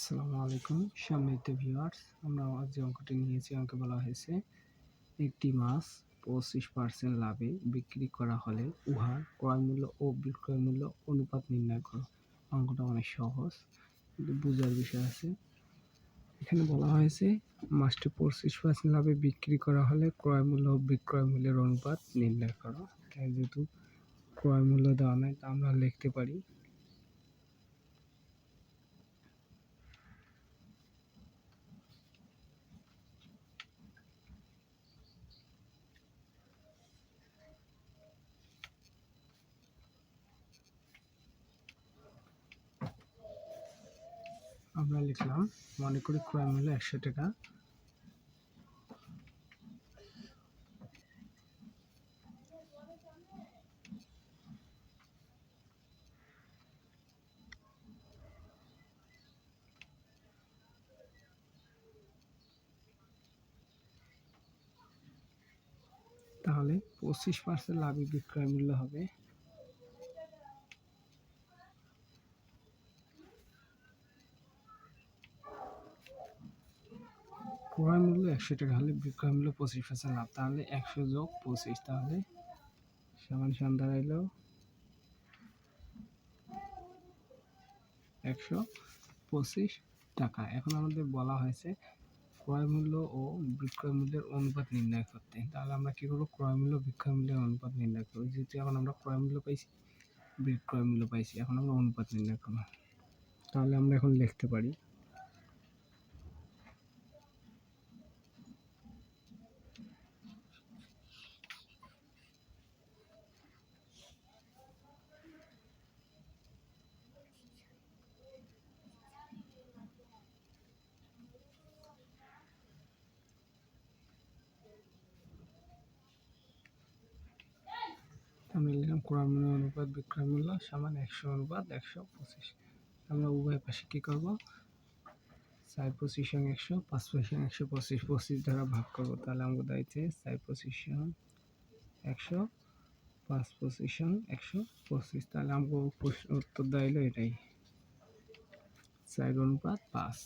আসসালামু আলাইকুম সম্মানিত ভিউয়ার্স, আমরা আজ যে অঙ্কটি নিয়েছি অঙ্কে বলা হয়েছে একটি মাছ 25% লাভে বিক্রি করা হলে উহার ক্রয় মূল্য ও বিক্রয় মূল্য অনুপাত নির্ণয় করো। অঙ্কটা অনেক সহজ, কিন্তু বোঝার বিষয় আছে। এখানে বলা হয়েছে মাছটি 25% লাভে বিক্রি করা হলে ক্রয় মূল্য ও বিক্রয় মূল্যের অনুপাত নির্ণয় করো। তাই যেহেতু ক্রয় মূল্য দেওয়া নাই, তা আমরা লিখতে পারি আমরা লিখলাম, মনে করি ক্রয় মূল্য 100 টাকা। তাহলে 25% লাভে বিক্রয় মূল্য হবে ক্রয় মূল্য 100 টাকা হলে বিক্রয় মূল্য 25% লাভ। তাহলে 100 যোগ 25 তাহলে সমান দাঁড়াইলো 125 টাকা। এখন আমাদের বলা হয়েছে ক্রয় মূল্য ও বিক্রয় মূল্যের অনুপাত নির্ণয় করতে। তাহলে আমরা কি করবো? ক্রয় মূল্য বিক্রয় মূল্যের অনুপাত নির্ণয় করবো। যেহেতু এখন আমরা ক্রয় মূল্য পাইছি, বিক্রয় মূল্য পাইছি, এখন আমরা অনুপাত নির্ণয় করবো। তাহলে আমরা এখন লিখতে পারি আমরা লিখলাম ক্রয় মূল্য অনুপাত বিক্রয় মূল্য সমান 100 অনুপাত 125। আমরা উভয় পাশে কি করবো? 4 পজিশন 100, 5 পজিশন 125, 25 দ্বারা ভাগ করবো। তাহলে আমাকে দাঁড়িয়েছে 4 পজিশন 100, 5 পজিশন 125। তাহলে আমাকে উত্তর দাঁড়াইলো এটাই, 4 অনুপাত 5।